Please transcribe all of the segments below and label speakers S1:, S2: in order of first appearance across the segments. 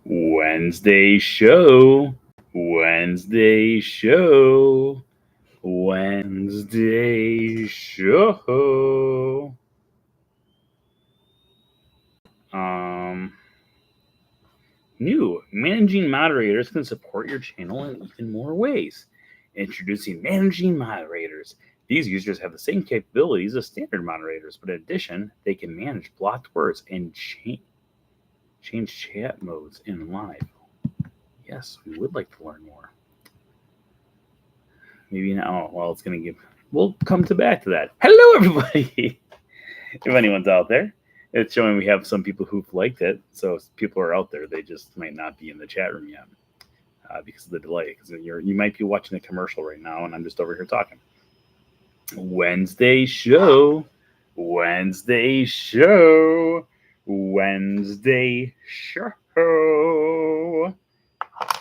S1: Wednesday show. Wednesday show. Wednesday show. Um, New managing moderators can support your channel in even more ways. Introducing managing moderators. These users have the same capabilities as standard moderators, but in addition, they can manage blocked words and change chat modes in live. Yes, we would like to learn more. Maybe now. Well, it's going to give. We'll come back to that. Hello, everybody. If anyone's out there, it's showing we have some people who've liked it. So people are out there. They just might not be in the chat room yet because of the delay. Because you might be watching a commercial right now, and I'm just over here talking. Wednesday show. Wednesday show. Wednesday show.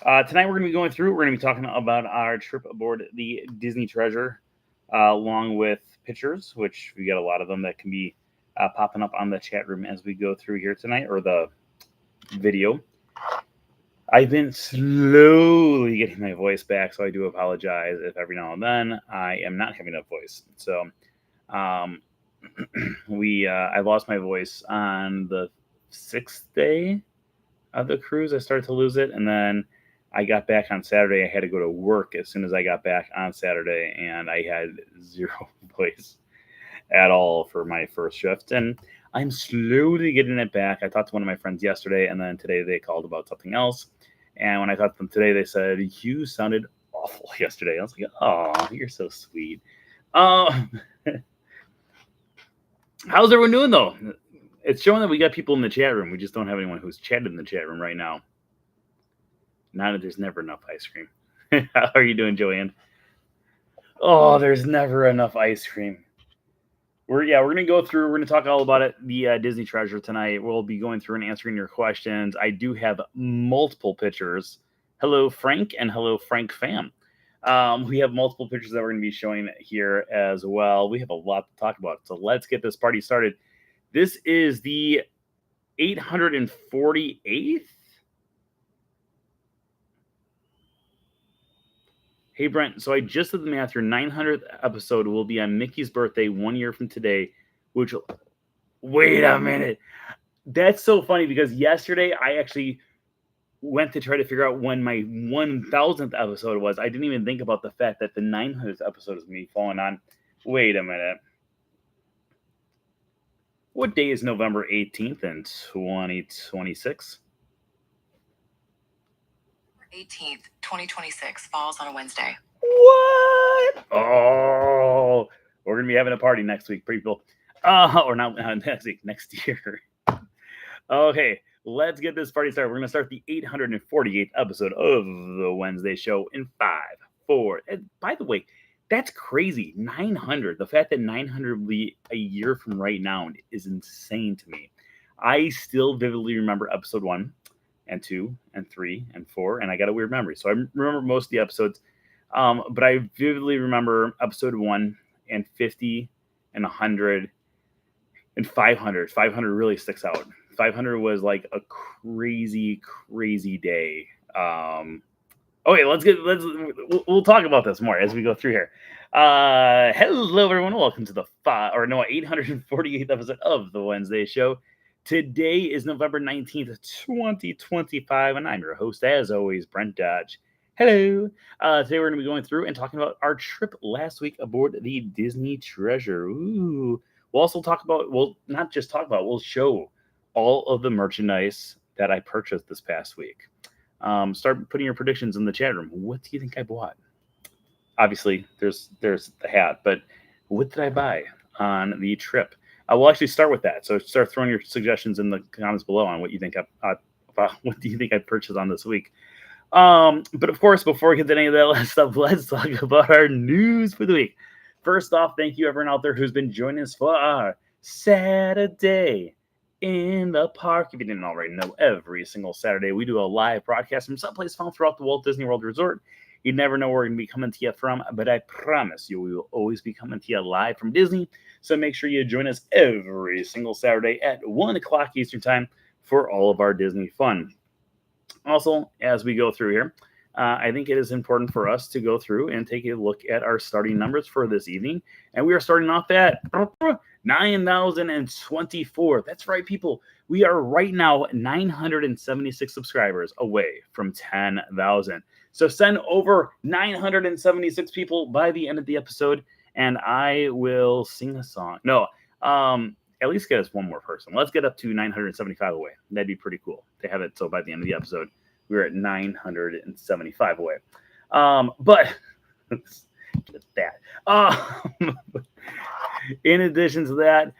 S1: Tonight we're going to be going through. We're going to be talking about our trip aboard the Disney Treasure, along with pictures, which we got a lot of them that can be popping up on the chat room as we go through here tonight, or the video. I've been slowly getting my voice back, so I do apologize if every now and then I am not having a voice. So, I lost my voice on the 6th day of the cruise. I started to lose it, and then I got back on Saturday. I had to go to work as soon as I got back on Saturday, and I had zero voice at all for my first shift. And I'm slowly getting it back. I talked to one of my friends yesterday, and then today they called about something else. And when I talked to them today, they said, "You sounded awful yesterday." I was like, "Oh, you're so sweet." How's everyone doing, though? It's showing that we got people in the chat room. We just don't have anyone who's chatted in the chat room right now. There's never enough ice cream. How are you doing, Joanne? Oh, there's never enough ice cream. We're going to go through. We're going to talk all about it. The Disney Treasure tonight. We'll be going through and answering your questions. I do have multiple pictures. Hello, Frank, and hello, Frank fam. We have multiple pictures that we're going to be showing here as well. We have a lot to talk about. So let's get this party started. This is the 848th. Hey, Brent, so I just did the math. Your 900th episode will be on Mickey's birthday 1 year from today, which... Wait a minute. That's so funny because yesterday I actually went to try to figure out when my 1000th episode was. I didn't even think about the fact that the 900th episode is me falling on... Wait a minute. What day is November 18th in 2026?
S2: 18th, 2026 falls on a Wednesday.
S1: What? Oh, we're going to be having a party next week, people. Or not next week, next year. Okay, let's get this party started. We're going to start the 848th episode of the Wednesday show in 5, 4. And by the way, that's crazy. 900. The fact that 900 will be a year from right now is insane to me. I still vividly remember episode 1 and 2 and 3 and 4, and I got a weird memory. So I remember most of the episodes, but I vividly remember episode 1 and 50 and 100 and 500. 500 really sticks out. 500 was like a crazy day. Okay, we'll talk about this more as we go through here. Hello, everyone. Welcome to the 848th episode of the Wednesday show. Today is November 19th, 2025, and I'm your host, as always, Brent Dodge. Hello. Today we're going to be going through and talking about our trip last week aboard the Disney Treasure. Ooh. We'll also we'll show all of the merchandise that I purchased this past week. Start putting your predictions in the chat room. What do you think I bought? Obviously, there's the hat, but what did I buy on the trip? We'll actually start with that. So start throwing your suggestions in the comments below on what you think what do you think I purchased on this week. But of course, before we get to any of that stuff, let's talk about our news for the week. First off, thank you everyone out there who's been joining us for our Saturday in the Park. If you didn't already know, every single Saturday we do a live broadcast from someplace found throughout the Walt Disney World Resort. You never know where we're going to be coming to you from, but I promise you we will always be coming to you live from Disney. So make sure you join us every single Saturday at 1 o'clock Eastern Time for all of our Disney fun. Also, as we go through here, I think it is important for us to go through and take a look at our starting numbers for this evening. And we are starting off at 9,024. That's right, people. We are right now 976 subscribers away from 10,000. So send over 976 people by the end of the episode, and I will sing a song. No, at least get us one more person. Let's get up to 975 away. That'd be pretty cool to have it. So by the end of the episode, we're at 975 away. But just that. In addition to that,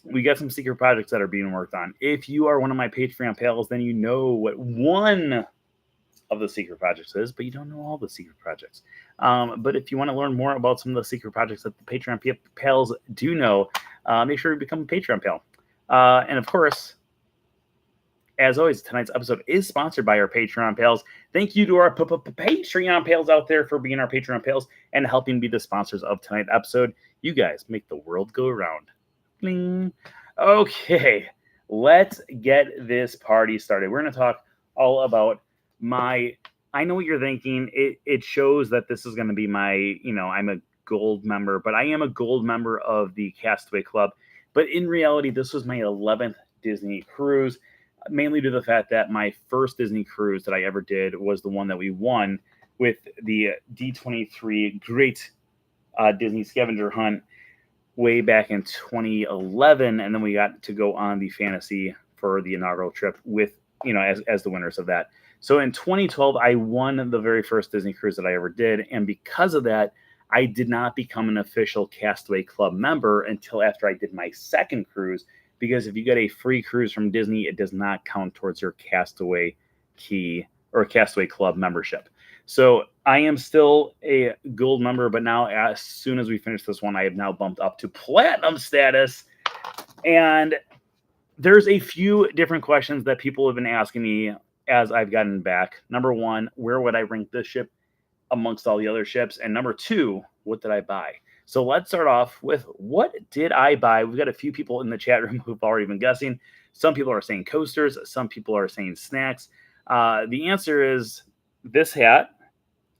S1: we got some secret projects that are being worked on. If you are one of my Patreon pals, then you know what one of the secret projects is, but you don't know all the secret projects. But if you want to learn more about some of the secret projects that the Patreon pals do know, make sure you become a Patreon pal. And of course, as always, tonight's episode is sponsored by our Patreon pals. Thank you to our Patreon pals out there for being our Patreon pals and helping be the sponsors of tonight's episode. You guys make the world go around. Bling. Okay, let's get this party started. We're going to talk all about I know what you're thinking. It shows that this is going to be I'm a gold member, but I am a gold member of the Castaway Club. But in reality, this was my 11th Disney cruise, mainly due to the fact that my first Disney cruise that I ever did was the one that we won with the D23 Great Disney Scavenger Hunt way back in 2011. And then we got to go on the Fantasy for the inaugural trip with, as the winners of that. So in 2012, I won the very first Disney cruise that I ever did. And because of that, I did not become an official Castaway Club member until after I did my second cruise. Because if you get a free cruise from Disney, it does not count towards your Castaway Key or Castaway Club membership. So I am still a gold member, but now as soon as we finish this one, I have now bumped up to platinum status. And there's a few different questions that people have been asking me as I've gotten back. Number one, where would I rank this ship amongst all the other ships? And number two, what did I buy? So let's start off with what did I buy? We've got a few people in the chat room who've already been guessing. Some people are saying coasters. Some people are saying snacks. The answer is this hat,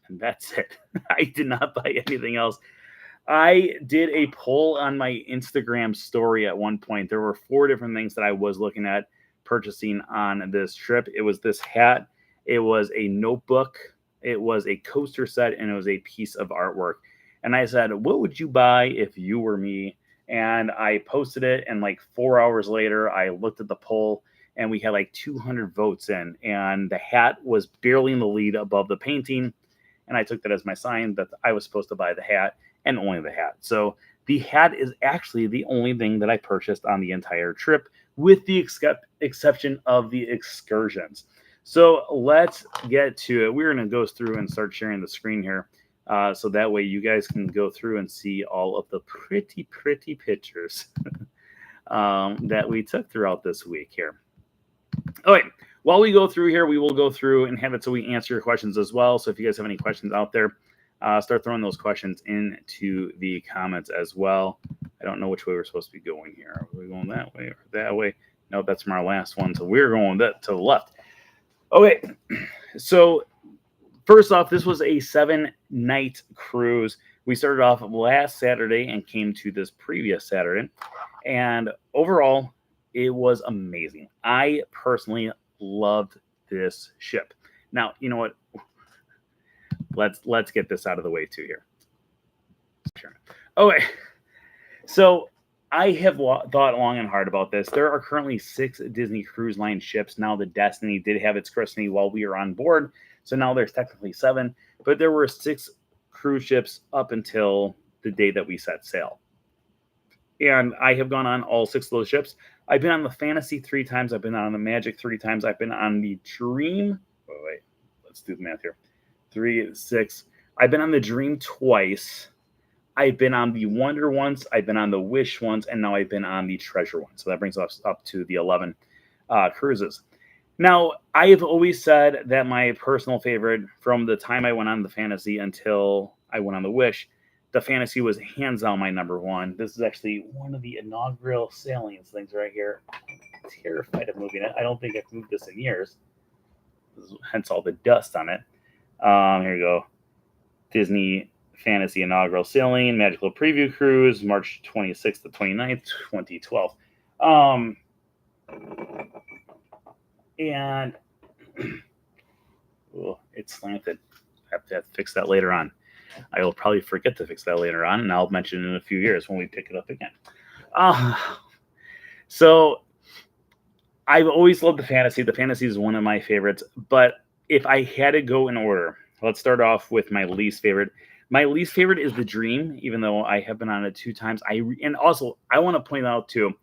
S1: and that's it. I did not buy anything else. I did a poll on my Instagram story at one point. There were 4 different things that I was looking at purchasing on this trip. It was this hat. It was a notebook. It was a coaster set, and it was a piece of artwork. And I said, what would you buy if you were me? And I posted it, and like 4 hours later, I looked at the poll, and we had like 200 votes in, and the hat was barely in the lead above the painting. And I took that as my sign that I was supposed to buy the hat and only the hat. So the hat is actually the only thing that I purchased on the entire trip, with the exception of the excursions. So let's get to it. We're going to go through and start sharing the screen here. So that way you guys can go through and see all of the pretty pictures that we took throughout this week here. All right. While we go through here, we will go through and have it so we answer your questions as well. So if you guys have any questions out there, start throwing those questions into the comments as well. I don't know which way we're supposed to be going here. Are we going that way or that way? No, that's from our last one. So we're going to the left. Okay. So first off, this was a 7-night cruise. We started off last Saturday and came to this previous Saturday. And overall, it was amazing. I personally loved this ship. Now, you know what? Let's get this out of the way too here. Okay. So I have thought long and hard about this. There are currently 6 Disney Cruise Line ships. Now the Destiny did have its christening while we were on board. So now there's technically 7, but there were 6 cruise ships up until the day that we set sail. And I have gone on all 6 of those ships. I've been on the Fantasy 3 times. I've been on the Magic 3 times. I've been on the Dream. Oh, wait, let's do the math here. 3, 6. I've been on the Dream twice. I've been on the Wonder once. I've been on the Wish once. And now I've been on the Treasure once. So that brings us up to the 11 cruises. Now, I have always said that my personal favorite from the time I went on the Fantasy until I went on the Wish, the Fantasy was hands down my number one. This is actually one of the inaugural sailings things right here. terrified of moving it. I don't think I've moved this in years. Hence all the dust on it. Here you go. Disney Fantasy Inaugural Sailing, Magical Preview Cruise, March 26th to 29th, 2012. And oh, it's slanted. I have to fix that later on. I will probably forget to fix that later on, and I'll mention it in a few years when we pick it up again. So I've always loved the fantasy. The fantasy is one of my favorites. But if I had to go in order, let's start off with my least favorite. My least favorite is the Dream, even though I have been on it 2 times. And also, I want to point out, too,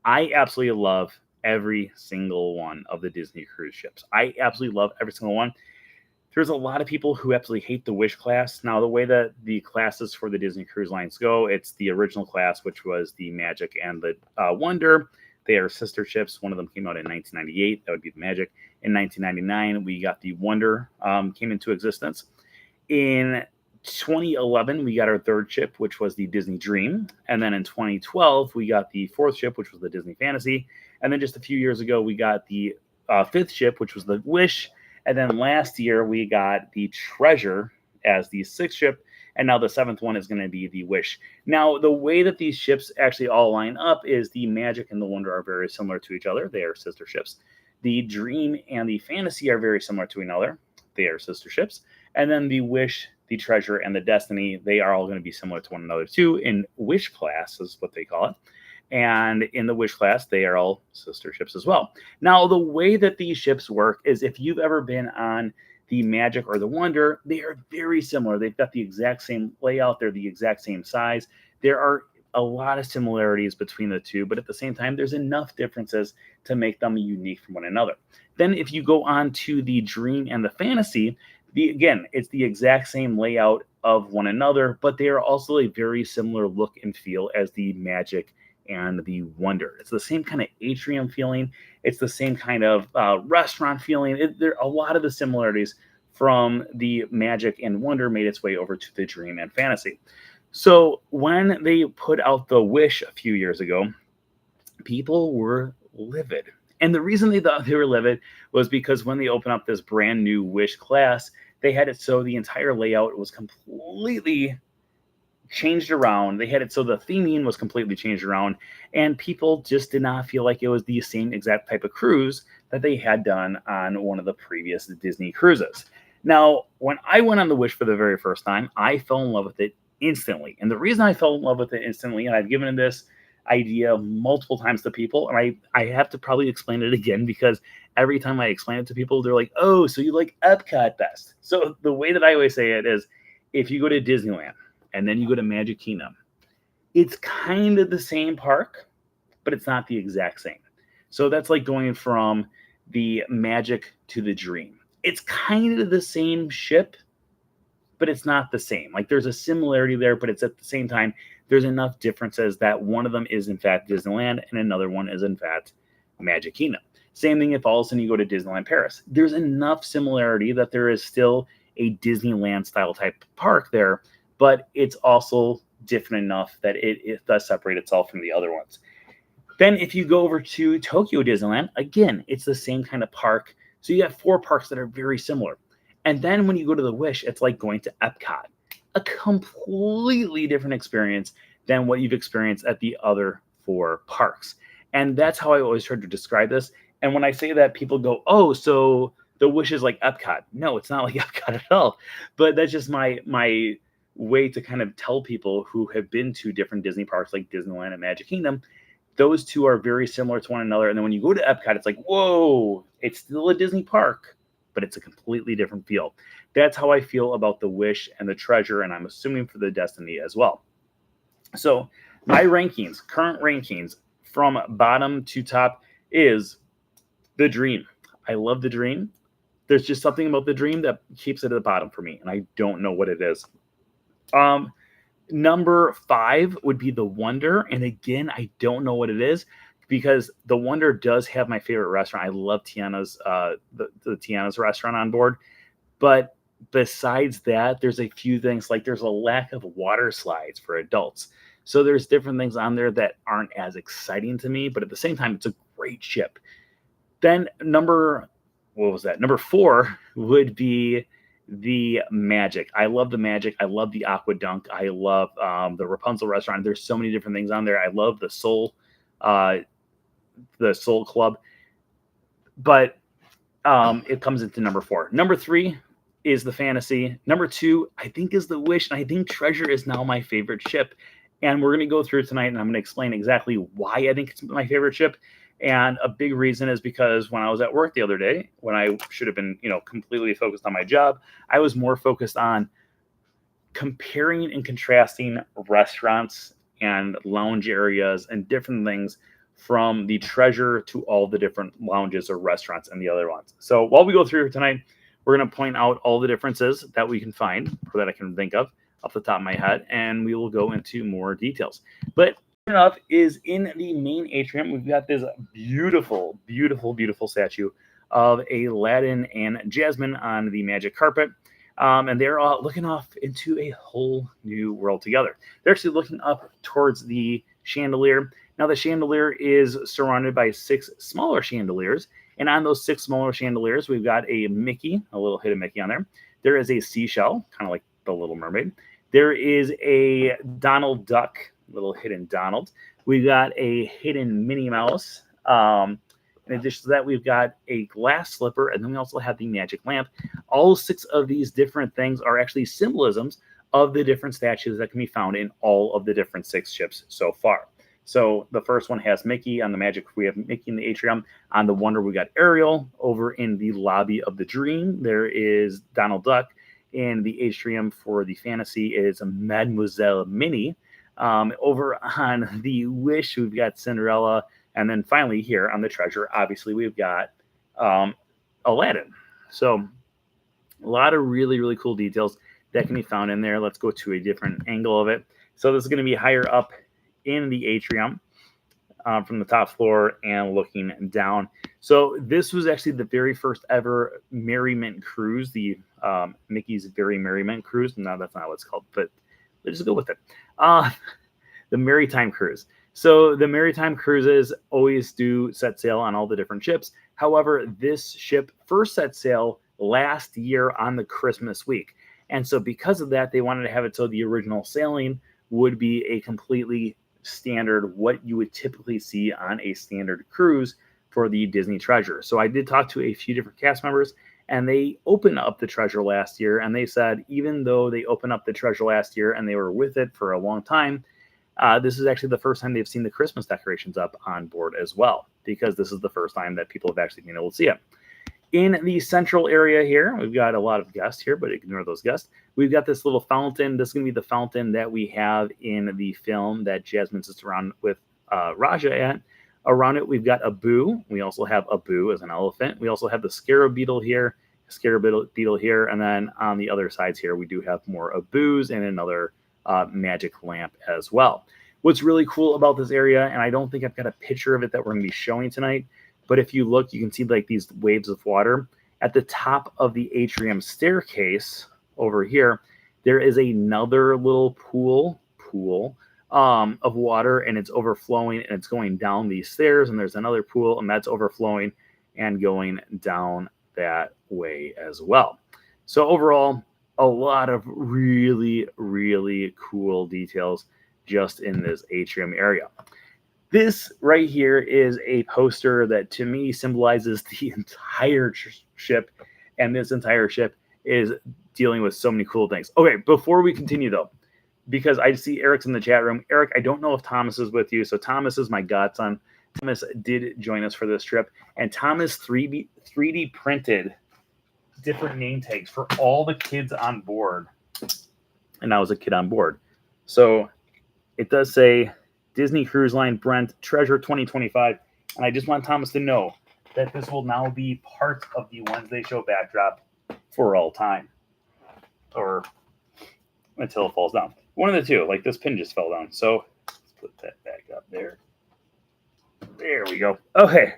S1: I absolutely love every single one of the Disney cruise ships. I absolutely love every single one. There's a lot of people who absolutely hate the Wish class. Now, the way that the classes for the Disney Cruise Lines go, it's the original class, which was the Magic and the Wonder. They are sister ships. One of them came out in 1998. That would be the Magic. In 1999, we got the Wonder came into existence. In 2011, we got our 3rd ship, which was the Disney Dream. And then in 2012, we got the 4th ship, which was the Disney Fantasy. And then just a few years ago, we got the 5th ship, which was the Wish. And then last year, we got the Treasure as the 6th ship. And now the 7th one is going to be the Wish. Now, the way that these ships actually all line up is the Magic and the Wonder are very similar to each other. They are sister ships. The Dream and the Fantasy are very similar to another. They are sister ships. And then the Wish, the Treasure, and the Destiny, they are all going to be similar to one another too. In Wish class is what they call it. And in the Wish class, they are all sister ships as well. Now, the way that these ships work is if you've ever been on the Magic or the Wonder, they are very similar. They've got the exact same layout. They're the exact same size. There are a lot of similarities between the two, but at the same time, there's enough differences to make them unique from one another. Then if you go on to the Dream and the Fantasy, again, it's the exact same layout of one another, but they are also a very similar look and feel as the Magic and the Wonder. It's the same kind of atrium feeling. It's the same kind of restaurant feeling. There are a lot of the similarities from the Magic and Wonder made its way over to the Dream and Fantasy. So when they put out the Wish a few years ago, people were livid. And the reason they thought they were livid was because when they opened up this brand new Wish class, they had it so the entire layout was completely changed around. They had it so the theming was completely changed around, and people just did not feel like it was the same exact type of cruise that they had done on one of the previous Disney cruises. Now, when I went on the Wish for the very first time, I fell in love with it instantly. And the reason I fell in love with it instantly, and I've given this idea multiple times to people, and I have to probably explain it again because every time I explain it to people, they're like, oh, so you like Epcot best. So the way that I always say it is, if you go to Disneyland and then you go to Magic Kingdom, it's kind of the same park, but it's not the exact same. So that's like going from the Magic to the Dream. It's kind of the same ship, but it's not the same. Like there's a similarity there, but it's at the same time, there's enough differences that one of them is in fact Disneyland and another one is in fact Magic Kingdom. Same thing if all of a sudden you go to Disneyland Paris. There's enough similarity that there is still a Disneyland style type park there, but it's also different enough that it does separate itself from the other ones. Then if you go over to Tokyo Disneyland, again, it's the same kind of park. So you have 4 parks that are very similar. And then when you go to the Wish, it's like going to Epcot, a completely different experience than what you've experienced at the other 4 parks. And that's how I always try to describe this. And when I say that, people go, oh, so the Wish is like Epcot. No, it's not like Epcot at all. But that's just my way to kind of tell people who have been to different Disney parks like Disneyland and Magic Kingdom, those two are very similar to one another. And then when you go to Epcot, it's like, whoa, it's still a Disney park, but it's a completely different feel. That's how I feel about the Wish and the Treasure, and I'm assuming for the Destiny as well. So my rankings, current rankings from bottom to top is the Dream. I love the Dream. There's just something about the Dream that keeps it at the bottom for me, and I don't know what it is. Number 5 would be the Wonder, and again, I don't know what it is because the Wonder does have my favorite restaurant. I love Tiana's, the Tiana's restaurant on board, but besides that, there's a few things like there's a lack of water slides for adults. So there's different things on there that aren't as exciting to me, but at the same time, it's a great ship. Then number 4 would be the Magic. I love the Magic. I love the Aquadunk. I love the Rapunzel restaurant. There's so many different things on there. I love the Soul Club. But it comes into number 4. Number 3 is the Fantasy. Number 2, I think, is the Wish, and I think Treasure is now my favorite ship. And we're going to go through tonight, and I'm going to explain exactly why I think it's my favorite ship. And a big reason is because when I was at work the other day, when I should have been, completely focused on my job, I was more focused on comparing and contrasting restaurants and lounge areas and different things from the Treasure to all the different lounges or restaurants and the other ones. So while we go through tonight, we're going to point out all the differences that we can find or that I can think of off the top of my head, and we will go into more details. But enough is in the main atrium, we've got this beautiful, beautiful, beautiful statue of Aladdin and Jasmine on the magic carpet. And they're all looking off into a whole new world together. They're actually looking up towards the chandelier. Now, the chandelier is surrounded by 6 smaller chandeliers. And on those 6 smaller chandeliers, we've got a Mickey, a little hidden Mickey on there. There is a seashell, kind of like the Little Mermaid. There is a Donald Duck, little hidden Donald. We've got a hidden Minnie Mouse. In addition to that, we've got a glass slipper, and then we also have the magic lamp. All 6 of these different things are actually symbolisms of the different statues that can be found in all of the different 6 ships so far. So the first one has Mickey. On the Magic, we have Mickey in the atrium. On the Wonder, we got Ariel. Over in the lobby of the Dream, there is Donald Duck. In the atrium for the Fantasy is Mademoiselle Minnie. Over on the Wish, we've got Cinderella. And then finally here on the Treasure, obviously, we've got Aladdin. So a lot of really, really cool details that can be found in there. Let's go to a different angle of it. So this is going to be higher up in the atrium from the top floor and looking down. So this was actually the very first ever Merriment Cruise, the Mickey's Very Merriment Cruise. No, that's not what it's called, but let's just go with it. The Maritime Cruise. So the Maritime Cruises always do set sail on all the different ships. However, this ship first set sail last year on the Christmas week. And so because of that, they wanted to have it so the original sailing would be a completely standard, what you would typically see on a standard cruise for the Disney Treasure. So I did talk to a few different cast members, and they opened up the Treasure last year. And they said, even though they opened up the Treasure last year and they were with it for a long time, this is actually the first time they've seen the Christmas decorations up on board as well, because this is the first time that people have actually been able to see it. In the central area here, we've got a lot of guests here, but ignore those guests. We've got this little fountain. This is going to be the fountain that we have in the film that Jasmine sits around with Raja at. Around it, we've got Abu. We also have Abu as an elephant. We also have the scarab beetle here, and then on the other sides here, we do have more Abus and another magic lamp as well. What's really cool about this area, and I don't think I've got a picture of it that we're going to be showing tonight, but if you look, you can see like these waves of water. At the top of the atrium staircase over here, there is another little pool of water, and it's overflowing, and it's going down these stairs, and there's another pool, and that's overflowing and going down that way as well. So overall, a lot of really, really cool details just in this atrium area. This right here is a poster that to me symbolizes the entire ship, and this entire ship is dealing with so many cool things. Okay, before we continue though, because I see Eric's in the chat room. Eric, I don't know if Thomas is with you. So Thomas is my godson. Thomas did join us for this trip, and Thomas 3D printed different name tags for all the kids on board, and I was a kid on board. So it does say Disney Cruise Line Brent Treasure 2025, and I just want Thomas to know that this will now be part of the Wednesday show backdrop for all time, or until it falls down. One of the two, like this pin just fell down. So let's put that back up there. There we go. Okay.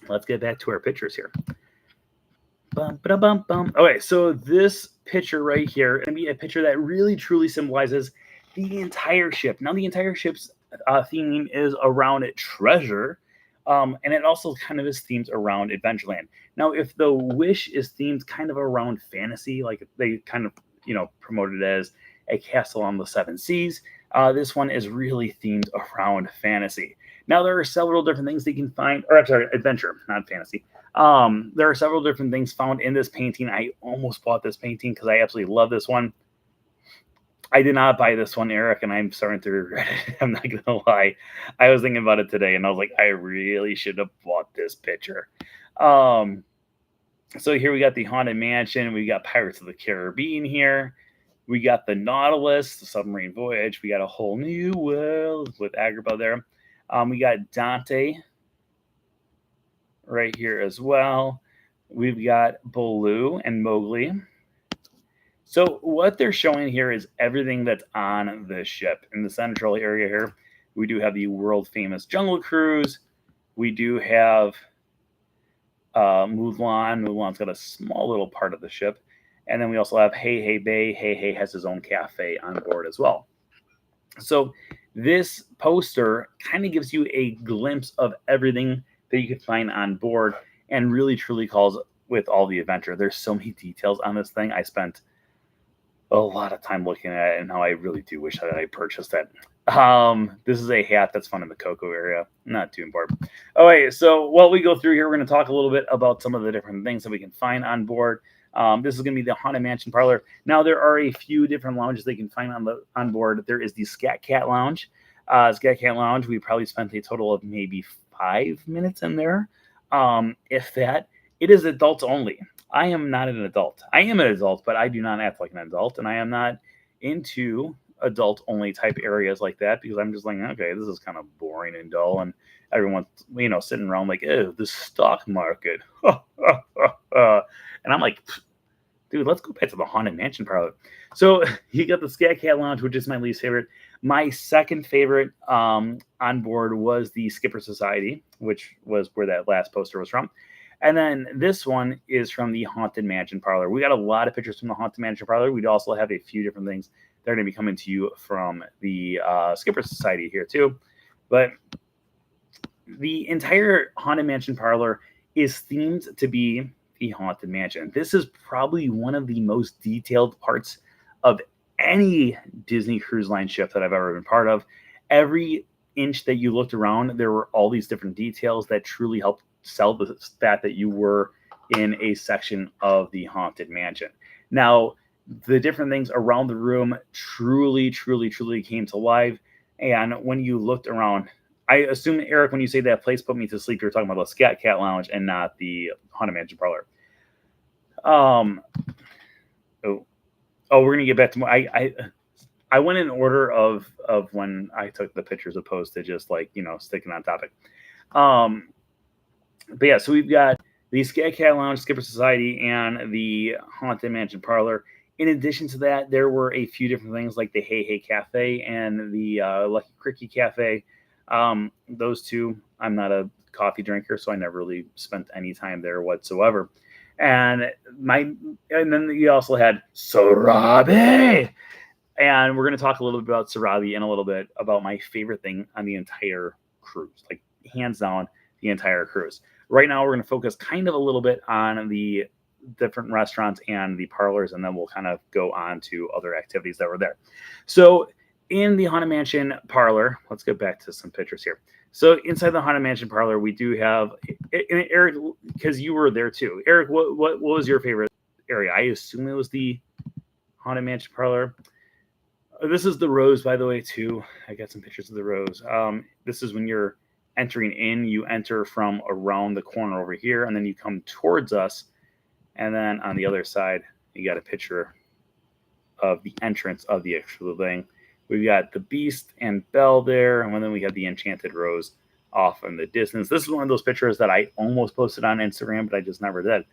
S1: Let's get back to our pictures here. Okay, so this picture right here is going to be a picture that really truly symbolizes the entire ship. Now, the entire ship's theming is around treasure. And it also kind of is themed around Adventureland. Now, if the Wish is themed kind of around fantasy, like they kind of, promoted it as a castle on the seven seas, this one is really themed around fantasy. Now, there are several different things that you can find, or I'm sorry, adventure, not fantasy. There are several different things found in this painting. I almost bought this painting because I absolutely love this one. I did not buy this one, Eric, and I'm starting to regret it. I'm not gonna lie. I was thinking about it today, and I was like, I really should have bought this picture. Um, so here we got the Haunted Mansion. We got Pirates of the Caribbean here. We got the Nautilus, the submarine voyage. We got a whole new world with Agrabah there. We got Dante right here as well. We've got Baloo and Mowgli. So what they're showing here is everything that's on the ship. In the central area here, we do have the world famous Jungle Cruise. We do have Mulan. Mulan's got a small little part of the ship. And then we also have Hey Hey Bay. Hey Hey has his own cafe on board as well. So this poster kind of gives you a glimpse of everything that you could find on board and really truly calls with all the adventure. There's so many details on this thing. I spent a lot of time looking at it, and now I really do wish that I purchased it. This is a hat that's found in the Cocoa area. Not too important. Okay, so while we go through here, we're going to talk a little bit about some of the different things that we can find on board. This is going to be the Haunted Mansion Parlor. Now, there are a few different lounges they can find on board. There is the Scat Cat Lounge. Scat Cat Lounge, we probably spent a total of maybe 5 minutes in there, if that. It is adults only. I am not an adult. I am an adult, but I do not act like an adult, and I am not into adult only type areas like that because I'm just like, okay, this is kind of boring and dull, and everyone's sitting around like, oh, the stock market, and I'm like, dude, let's go back to the Haunted Mansion Parlor. So you got the Scat Cat Lounge, which is my least favorite. My second favorite on board was the Skipper Society, which was where that last poster was from. And then this one is from the Haunted Mansion Parlor. We got a lot of pictures from the Haunted Mansion Parlor. We'd also have a few different things that are going to be coming to you from the Skipper Society here too. But the entire Haunted Mansion Parlor is themed to be the Haunted Mansion. This is probably one of the most detailed parts of any Disney Cruise Line ship that I've ever been part of. Every inch that you looked around, there were all these different details that truly helped sell the fact that you were in a section of the Haunted Mansion. Now, the different things around the room truly came to life. And when you looked around, I assume, Eric, when you say that place put me to sleep, you're talking about the Scat Cat Lounge and not the Haunted Mansion Parlor. We're gonna get back to more. I went in order of when I took the pictures, opposed to just sticking on topic. But yeah, so we've got the Scat Cat Lounge, Skipper Society, and the Haunted Mansion Parlor. In addition to that, there were a few different things like the Hey Hey Cafe and the Lucky Cricky Cafe. Those two, I'm not a coffee drinker, so I never really spent any time there whatsoever. And then you also had Sarabi. And we're going to talk a little bit about Sarabi in a little bit about my favorite thing on the entire cruise, like hands down, the entire cruise. Right now, we're going to focus kind of a little bit on the different restaurants and the parlors, and then we'll kind of go on to other activities that were there. So in the Haunted Mansion Parlor, let's get back to some pictures here. So inside the Haunted Mansion Parlor, we do have, and Eric, because you were there too. Eric, what was your favorite area? I assume it was the Haunted Mansion Parlor. This is the Rose, by the way, too. I got some pictures of the Rose. This is when you're entering in. You enter from around the corner over here, and then you come towards us. And then on the other side, you got a picture of the entrance of the actual thing. We've got the Beast and Belle there, and then we have the Enchanted Rose off in the distance. This is one of those pictures that I almost posted on Instagram, but I just never did.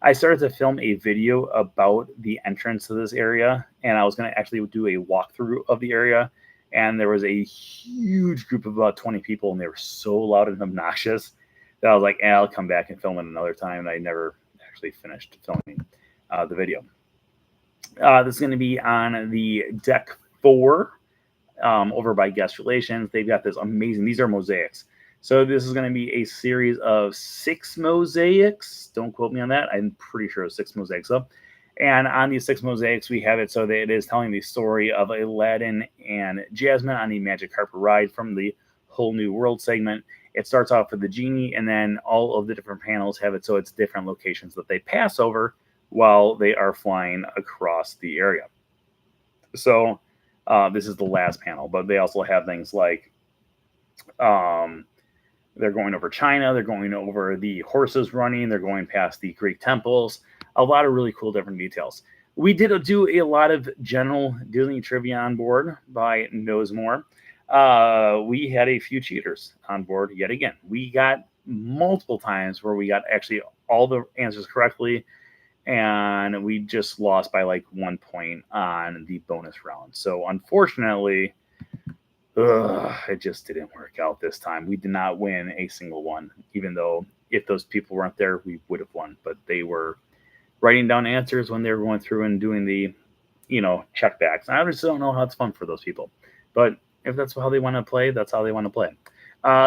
S1: I started to film a video about the entrance to this area, and I was going to actually do a walkthrough of the area, and there was a huge group of about 20 people, and they were so loud and obnoxious that I was like, I'll come back and film it another time, and I never actually finished filming the video. This is going to be on the deck 4 over by Guest Relations. They've got this amazing, these are mosaics. So this is going to be a series of 6 mosaics. Don't quote me on that. I'm pretty sure it's 6 mosaics though. And on these 6 mosaics, we have it so that it is telling the story of Aladdin and Jasmine on the Magic Carpet ride from the Whole New World segment. It starts off with the genie, and then all of the different panels have it so it's different locations that they pass over while they are flying across the area. So this is the last panel, but they also have things like they're going over China, they're going over the horses running, they're going past the Greek temples, a lot of really cool different details. We did do a lot of general Disney trivia on board by Knows More. We had a few cheaters on board yet again. We got multiple times where we got actually all the answers correctly, and we just lost by like 1 point on the bonus round. So unfortunately, it just didn't work out this time. We did not win a single one, even though if those people weren't there, we would have won. But they were writing down answers when they were going through and doing the, checkbacks. I just don't know how it's fun for those people. But if that's how they want to play, that's how they want to play.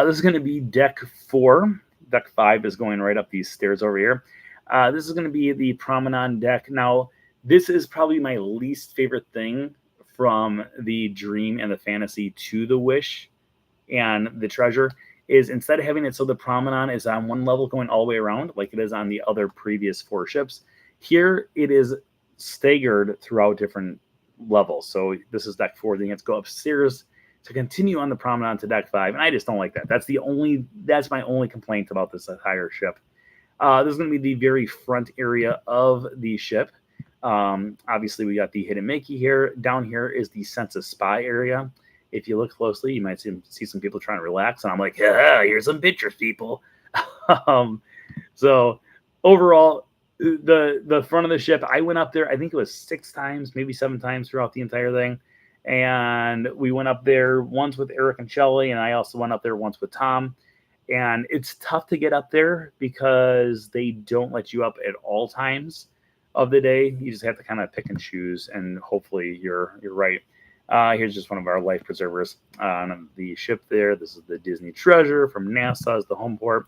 S1: This is going to be deck 4. Deck 5 is going right up these stairs over here. This is going to be the Promenade deck. Now, this is probably my least favorite thing from the Dream and the Fantasy to the Wish and the Treasure is instead of having it so the Promenade is on one level going all the way around like it is on the other previous 4 ships, here it is staggered throughout different levels. So this is deck 4. Then you have to go upstairs to continue on the Promenade to deck 5, and I just don't like that. That's my only complaint about this entire ship. This is going to be the very front area of the ship. Obviously, we got the Hidden Mickey here. Down here is the Sense of Spy area. If you look closely, you might see some people trying to relax, and I'm like, yeah, here's some pictures, people. So overall, the front of the ship, I went up there, I think it was 6 times, maybe 7 times throughout the entire thing. And we went up there once with Eric and Shelley, and I also went up there once with Tom. And it's tough to get up there because they don't let you up at all times of the day. You just have to kind of pick and choose, and hopefully you're right. Here's just one of our life preservers on the ship there. This is the Disney Treasure from NASA as the home port.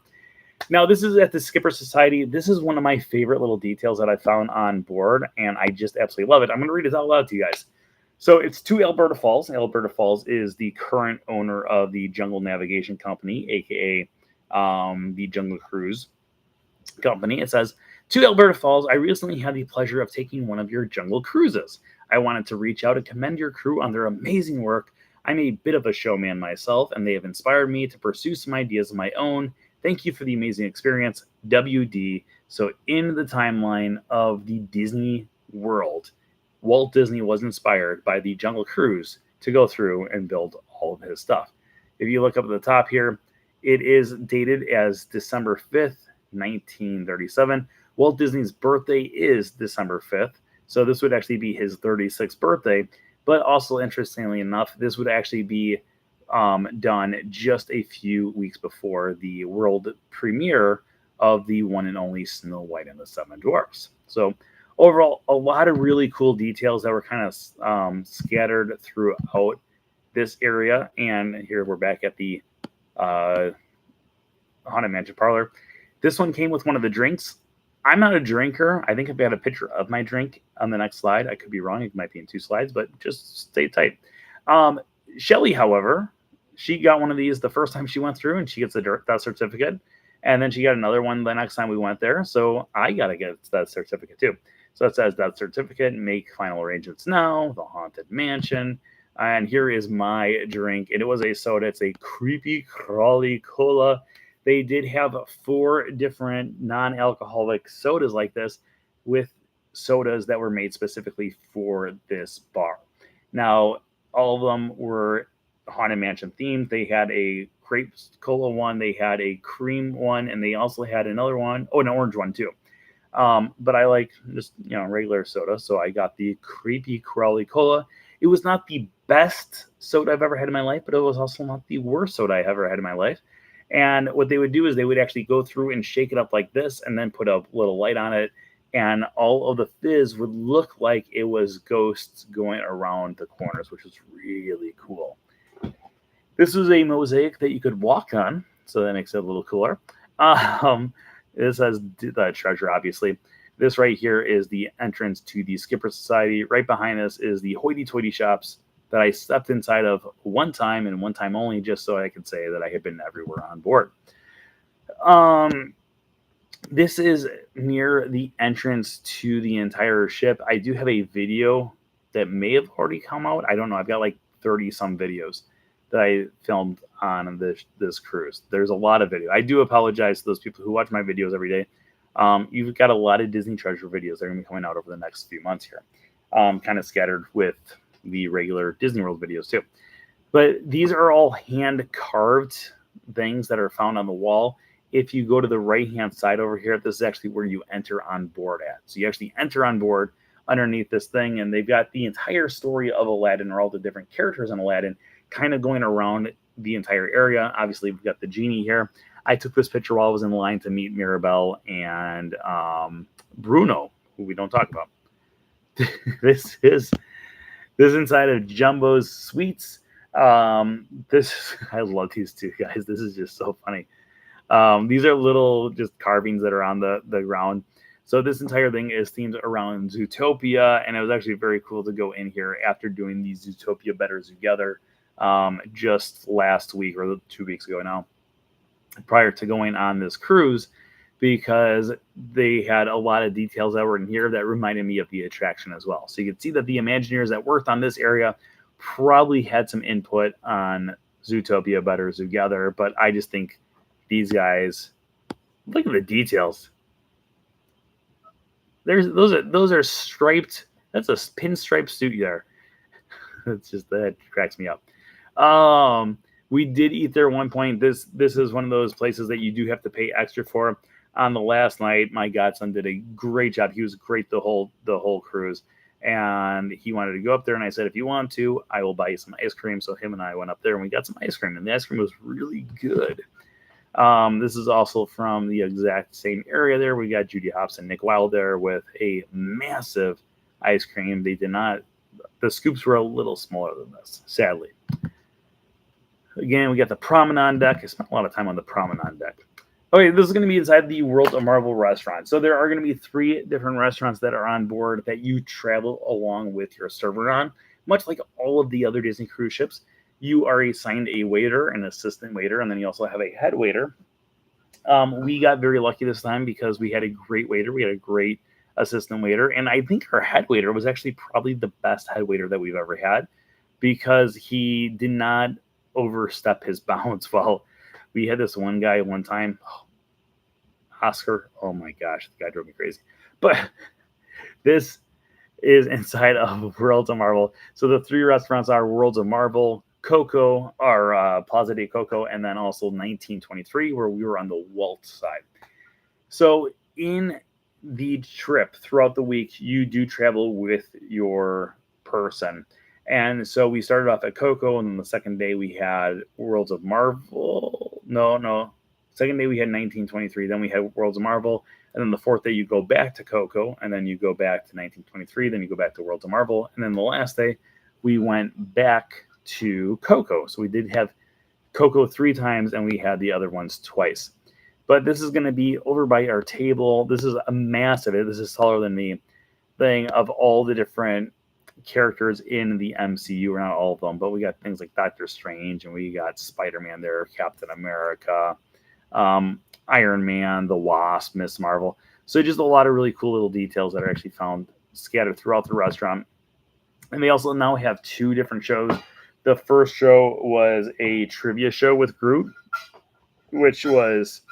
S1: Now, this is at the Skipper Society. This is one of my favorite little details that I found on board, and I just absolutely love it. I'm going to read it out loud to you guys. So it's to Alberta Falls. Alberta Falls is the current owner of the Jungle Navigation Company, aka the Jungle Cruise Company. It says, to Alberta Falls, I recently had the pleasure of taking one of your jungle cruises. I wanted to reach out and commend your crew on their amazing work. I'm a bit of a showman myself, and they have inspired me to pursue some ideas of my own. Thank you for the amazing experience, W.D. So in the timeline of the Disney World, Walt Disney was inspired by the Jungle Cruise to go through and build all of his stuff. If you look up at the top here, it is dated as December 5th, 1937. Walt Disney's birthday is December 5th, so this would actually be his 36th birthday. But also, interestingly enough, this would actually be done just a few weeks before the world premiere of the one and only Snow White and the Seven Dwarfs. So overall, a lot of really cool details that were kind of scattered throughout this area. And here we're back at the Haunted Mansion Parlor. This one came with one of the drinks. I'm not a drinker. I think I've got a picture of my drink on the next slide. I could be wrong. It might be in 2 slides, but just stay tight. Shelley, however, she got one of these the first time she went through, and she gets that certificate. And then she got another one the next time we went there. So I got to get that certificate too. So it says that certificate, make final arrangements now, the Haunted Mansion. And here is my drink. And it was a soda. It's a Creepy Crawly Cola. They did have 4 different non-alcoholic sodas like this with sodas that were made specifically for this bar. Now, all of them were Haunted Mansion themed. They had a grape cola one, they had a cream one, and they also had another one, an orange one too. But I like just regular soda, so I got the Creepy Crawly Cola. It was not the best soda I've ever had in my life, but it was also not the worst soda I ever had in my life. And what they would do is they would actually go through and shake it up like this and then put a little light on it and all of the fizz would look like it was ghosts going around the corners, which was really cool. This was a mosaic that you could walk on, so that makes it a little cooler. Um, this has the treasure, obviously. This right here is the entrance to the Skipper Society. Right behind us is the hoity-toity shops that I stepped inside of one time and one time only, just so I could say that I had been everywhere on board. This is near the entrance to the entire ship. I do have a video that may have already come out. I don't know. I've got like 30 some videos that I filmed on this cruise. There's a lot of video. I do apologize to those people who watch my videos every day. You've got a lot of Disney Treasure videos that are going to be coming out over the next few months here, kind of scattered with the regular Disney World videos too. But these are all hand carved things that are found on the wall. If you go to the right-hand side over here, this is actually where you enter on board at. So you actually enter on board underneath this thing, and they've got the entire story of Aladdin, or all the different characters in Aladdin, kind of going around the entire area. Obviously, we've got the genie here. I took this picture while I was in line to meet Mirabelle and Bruno, who we don't talk about. This is inside of Jumbo's Sweets. I love these two guys. This is just so funny. These are little just carvings that are on the ground. So this entire thing is themed around Zootopia, and it was actually very cool to go in here after doing the Zootopia Better Together just last week or 2 weeks ago now, prior to going on this cruise, because they had a lot of details that were in here that reminded me of the attraction as well. So you can see that the Imagineers that worked on this area probably had some input on Zootopia Better Together, but I just think these guys, look at the details. Those are striped. That's a pinstripe suit there. It's just, that cracks me up. We did eat there at one point. This is one of those places that you do have to pay extra for. On the last night, my godson did a great job. He was great the whole cruise, and he wanted to go up there. And I said, if you want to, I will buy you some ice cream. So him and I went up there and we got some ice cream, and the ice cream was really good. This is also from the exact same area there. We got Judy Hopps and Nick Wilde there with a massive ice cream. They did not, the scoops were a little smaller than this, sadly. Again, we got the promenade deck. I spent a lot of time on the promenade deck. Okay, this is going to be inside the World of Marvel restaurant. So there are going to be 3 different restaurants that are on board that you travel along with your server on. Much like all of the other Disney cruise ships, you are assigned a waiter, an assistant waiter, and then you also have a head waiter. We got very lucky this time because we had a great waiter. We had a great assistant waiter. And I think our head waiter was actually probably the best head waiter that we've ever had, because he did not overstep his bounds. Well, we had this one guy one time, Oscar. Oh my gosh, the guy drove me crazy. But this is inside of Worlds of Marvel. So the 3 restaurants are Worlds of Marvel, Coco, or Plaza de Coco, and then also 1923, where we were on the Walt side. So in the trip throughout the week, you do travel with your person. And so we started off at Coco, and then the second day we had Worlds of Marvel. No. Second day we had 1923, then we had Worlds of Marvel, and then the 4th day you go back to Coco, and then you go back to 1923, then you go back to Worlds of Marvel, and then the last day we went back to Coco. So we did have Coco 3 times, and we had the other ones twice. But this is going to be over by our table. This is a massive, this is taller than me, thing of all the different characters in the MCU. Or not all of them, but we got things like Doctor Strange, and we got Spider-Man there, Captain America, Iron Man, the Wasp, Miss Marvel. So just a lot of really cool little details that are actually found scattered throughout the restaurant. And they also now have 2 different shows. The first show was a trivia show with Groot, which was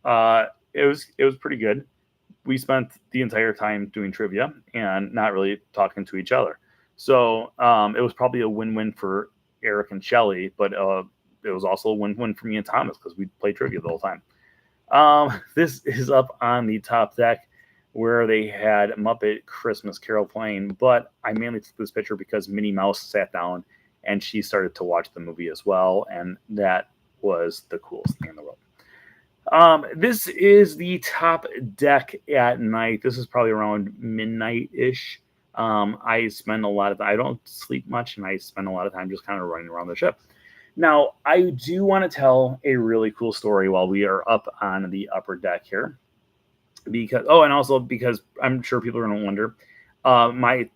S1: it was pretty good. We spent the entire time doing trivia and not really talking to each other. So it was probably a win-win for Eric and Shelly, but it was also a win-win for me and Thomas because we played trivia the whole time. This is up on the top deck where they had Muppet Christmas Carol playing, but I mainly took this picture because Minnie Mouse sat down and she started to watch the movie as well, and that was the coolest thing in the world. This is the top deck at night. This is probably around midnight-ish. I spend a lot of I don't sleep much, and I spend a lot of time just kind of running around the ship. Now, I do want to tell a really cool story while we are up on the upper deck here, because and also because I'm sure people are going to wonder. My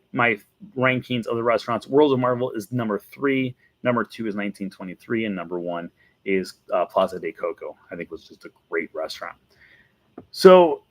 S1: rankings of the restaurants: World of Marvel is number 3, number 2 is 1923, and number 1 is Plaza de Coco. I think it was just a great restaurant. So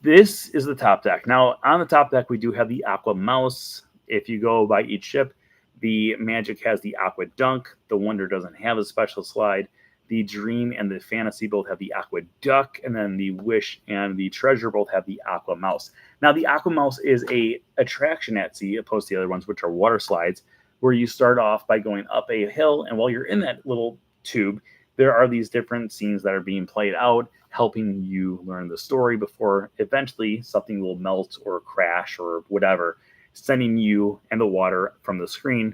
S1: this is the top deck. Now, on the top deck, we do have the Aqua Mouse. If you go by each ship, the Magic has the Aqua Dunk. The Wonder doesn't have a special slide. The Dream and the Fantasy both have the Aqua Duck, and then the Wish and the Treasure both have the Aqua Mouse. Now, the Aqua Mouse is a attraction at sea, opposed to the other ones, which are water slides, where you start off by going up a hill, and while you're in that little tube, there are these different scenes that are being played out, helping you learn the story before eventually something will melt or crash or whatever, sending you and the water from the screen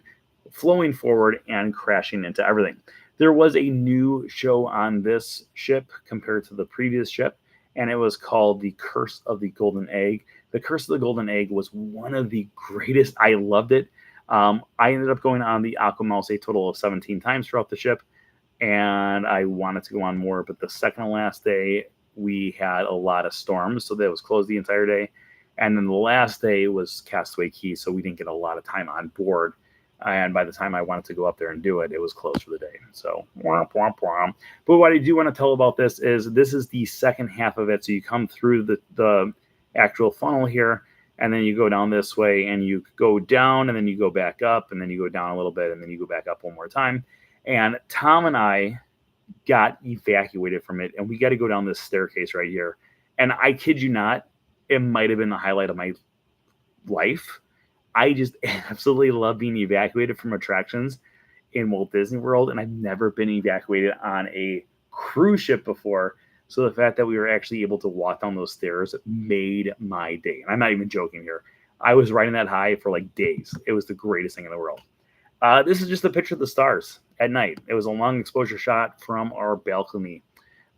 S1: flowing forward and crashing into everything. There was a new show on this ship compared to the previous ship, and it was called The Curse of the Golden Egg. The Curse of the Golden Egg was one of the greatest. I loved it. I ended up going on the Aqua Mouse a total of 17 times throughout the ship, and I wanted to go on more, but the second to last day, we had a lot of storms, so that was closed the entire day. And then the last day was Castaway Key, so we didn't get a lot of time on board. And by the time I wanted to go up there and do it, it was closed for the day. So, womp, womp, womp. But what I do want to tell about this is the second half of it. So you come through the actual funnel here, and then you go down this way, and you go down, and then you go back up, and then you go down a little bit, and then you go back up one more time. And Tom and I got evacuated from it, and we got to go down this staircase right here. And I kid you not, it might have been the highlight of my life. I just absolutely love being evacuated from attractions in Walt Disney World, and I've never been evacuated on a cruise ship before. So the fact that we were actually able to walk down those stairs made my day. And I'm not even joking here. I was riding that high for like days. It was the greatest thing in the world. This is just a picture of the stars at night. It was a long exposure shot from our balcony.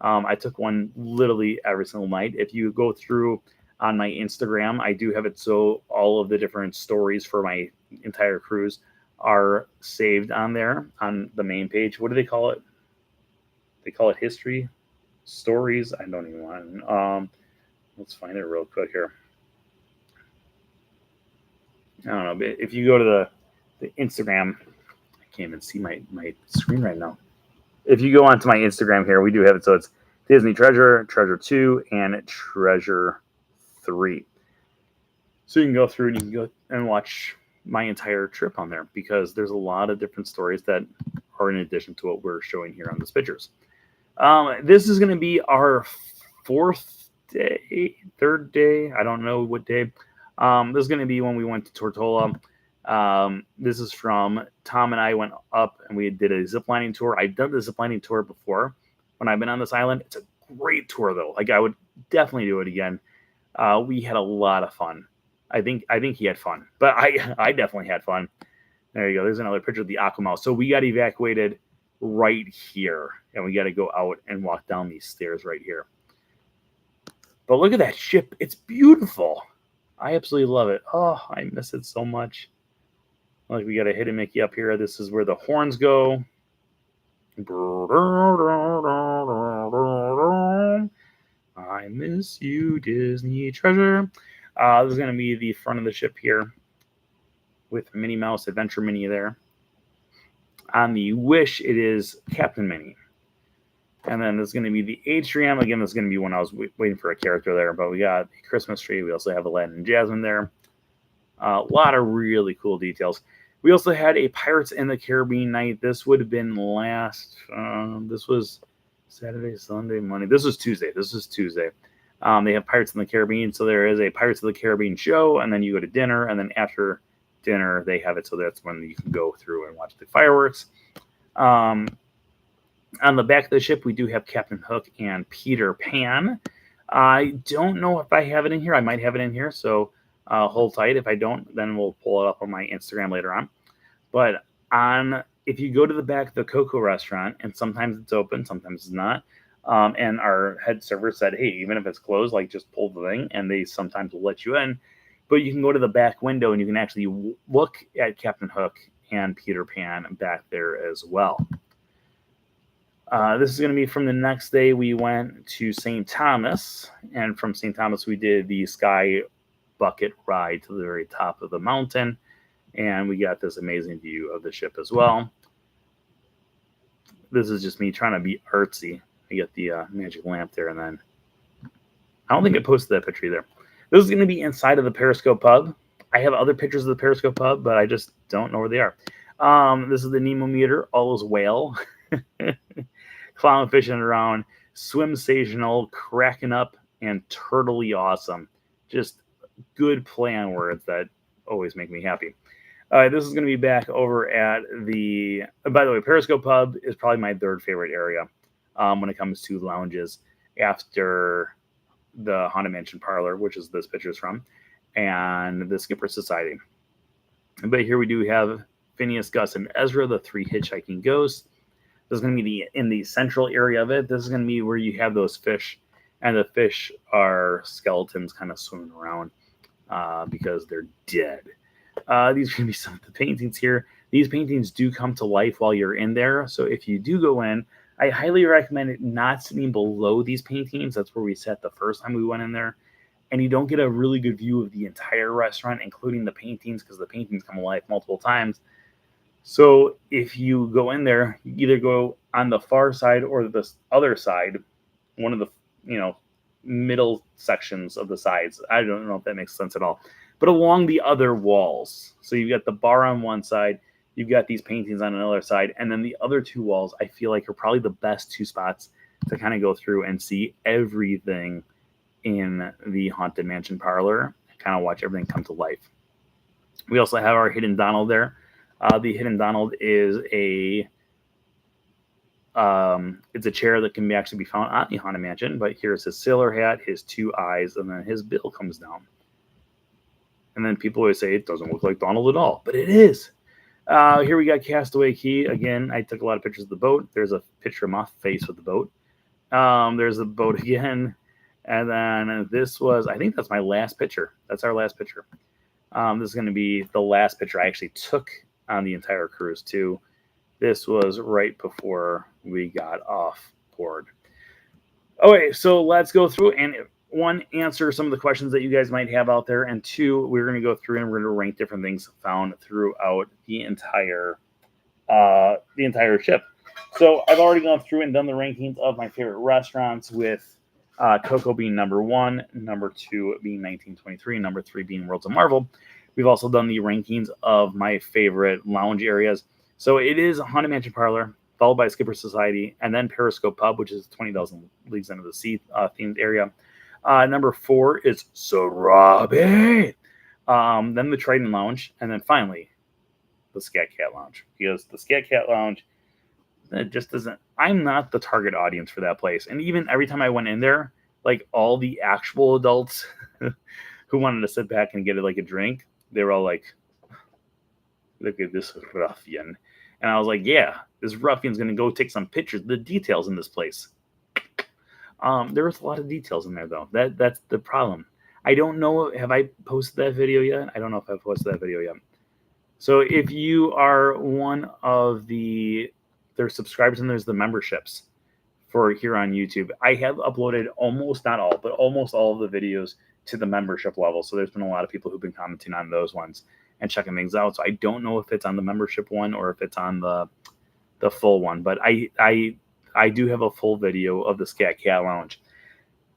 S1: I took one literally every single night. If you go through on my Instagram, I do have it so all of the different stories for my entire cruise are saved on there on the main page. What do they call it? They call it history stories. I don't even want. Let's find it real quick here. I don't know. But if you go to the Instagram, I can't even see my screen right now. If you go onto my Instagram here, we do have it. So it's Disney Treasure, Treasure 2, and Treasure 3. So you can go through and you can go and watch my entire trip on there, because there's a lot of different stories that are in addition to what we're showing here on these pictures. This is going to be our third day. I don't know what day. This is going to be when we went to Tortola. This is from Tom and I went up and we did a ziplining tour. I've done the ziplining tour before when I've been on this island. It's a great tour though. Like I would definitely do it again. We had a lot of fun. I think he had fun, but I definitely had fun. There you go. There's another picture of the Aqua Mouse. So we got evacuated right here, and we got to go out and walk down these stairs right here. But look at that ship. It's beautiful. I absolutely love it. Oh, I miss it so much. Like we got a Hidden Mickey up here. This is where the horns go. I miss you, Disney Treasure. This is going to be the front of the ship here with Minnie Mouse, Adventure Minnie there. On the Wish, it is Captain Minnie. And then there's going to be the atrium. Again, this is going to be when I was waiting for a character there. But we got the Christmas tree. We also have Aladdin and Jasmine there. A lot of really cool details. We also had a Pirates in the Caribbean night. This would have been this was Saturday, Sunday, Monday. This was Tuesday. They have Pirates in the Caribbean. So there is a Pirates of the Caribbean show. And then you go to dinner. And then after dinner, they have it. So that's when you can go through and watch the fireworks. On the back of the ship, we do have Captain Hook and Peter Pan. I don't know if I have it in here. I might have it in here. So hold tight. If I don't, then we'll pull it up on my Instagram later on. But if you go to the back of the Coco restaurant, and sometimes it's open, sometimes it's not, And our head server said, hey, even if it's closed, like just pull the thing, and they sometimes will let you in. But you can go to the back window and you can actually look at Captain Hook and Peter Pan back there as well. This is going to be from the next day. We went to St. Thomas, and from St. Thomas, we did the Sky Bucket ride to the very top of the mountain, and we got this amazing view of the ship as well. This is just me trying to be artsy. I get the magic lamp there, and then I don't think I posted that picture either. This is going to be inside of the Periscope pub. I have other pictures of the Periscope pub, but I just don't know where they are. This is the Nemo meter, all is whale. Clown fishing around, swim seasonal, cracking up, and turtly awesome. Just good play on words that always make me happy. This is going to be back over at the, by the way, Periscope Pub is probably my third favorite area when it comes to lounges after the Haunted Mansion Parlor, which is this picture's from, and the Skipper Society. But here we do have Phineas, Gus, and Ezra, the three hitchhiking ghosts. This is going to be in the central area of it. This is going to be where you have those fish, and the fish are skeletons kind of swimming around because they're dead. These are going to be some of the paintings here. These paintings do come to life while you're in there. So if you do go in, I highly recommend it not sitting below these paintings. That's where we sat the first time we went in there. And you don't get a really good view of the entire restaurant, including the paintings, because the paintings come alive multiple times. So if you go in there, you either go on the far side or the other side, one of the, middle sections of the sides. I don't know if that makes sense at all. But along the other walls. So you've got the bar on one side, you've got these paintings on another side, and then the other two walls, I feel like, are probably the best two spots to kind of go through and see everything in the Haunted Mansion Parlor, kind of watch everything come to life. We also have our Hidden Donald there. The Hidden Donald is it's a chair that can actually be found at the Haunted Mansion, but here's his sailor hat, his two eyes, and then his bill comes down. And then people always say it doesn't look like Donald at all, but it is. Here we got Castaway Key. Again, I took a lot of pictures of the boat. There's a picture of my face with the boat. There's the boat again. And then this was, I think that's my last picture. That's our last picture. This is going to be the last picture I actually took on the entire cruise too. This was right before we got off board. Okay, so let's go through and one, answer some of the questions that you guys might have out there, and two, we're going to go through and we're going to rank different things found throughout the entire ship. So I've already gone through and done the rankings of my favorite restaurants, with Coco being number 1, number 2 being 1923, number 3 being Worlds of Marvel. We've also done the rankings of my favorite lounge areas. So it is Haunted Mansion Parlor, followed by Skipper Society, and then Periscope Pub, which is 20,000 Leagues Under the Sea themed area. Number 4 is Sarabi. Then the Trident Lounge, and then finally the Scat Cat Lounge, because the Scat Cat Lounge, it just doesn't. I'm not the target audience for that place. And even every time I went in there, like all the actual adults who wanted to sit back and get like a drink, they were all like, "Look at this ruffian," and I was like, "Yeah, this ruffian's gonna go take some pictures. The details in this place." There was a lot of details in there, though. That's the problem. I don't know. Have I posted that video yet? I don't know if I've posted that video yet. So if you are one of there's subscribers and there's the memberships for here on YouTube, I have uploaded almost, not all, but almost all of the videos to the membership level. So there's been a lot of people who've been commenting on those ones and checking things out. So I don't know if it's on the membership one or if it's on the full one, but I do have a full video of the Scat Cat Lounge.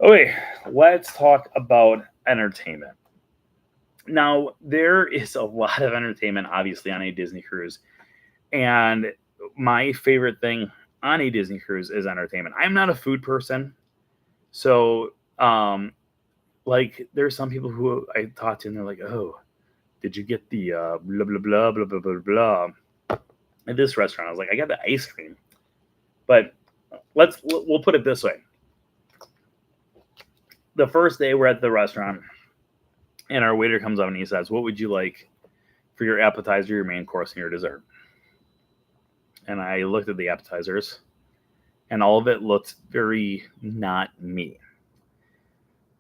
S1: Okay, let's talk about entertainment. Now, there is a lot of entertainment, obviously, on a Disney cruise. And my favorite thing on a Disney cruise is entertainment. I'm not a food person. So, like, there's some people who I talk to, and they're like, "Oh, did you get the blah, blah, blah, blah, blah, blah, blah at this restaurant?" I was like, "I got the ice cream." But we'll put it this way. The first day we're at the restaurant, and our waiter comes up and he says, "What would you like for your appetizer, your main course, and your dessert?" And I looked at the appetizers, and all of it looked very not me.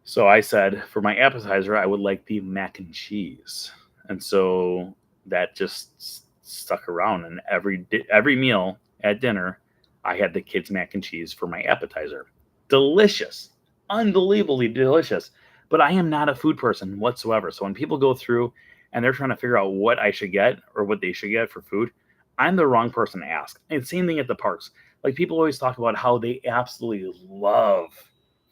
S1: So I said for my appetizer, I would like the mac and cheese. And so that just stuck around. And every meal at dinner, I had the kids' mac and cheese for my appetizer. Delicious, unbelievably delicious. But I am not a food person whatsoever. So when people go through and they're trying to figure out what I should get or what they should get for food, I'm the wrong person to ask. And same thing at the parks. Like people always talk about how they absolutely love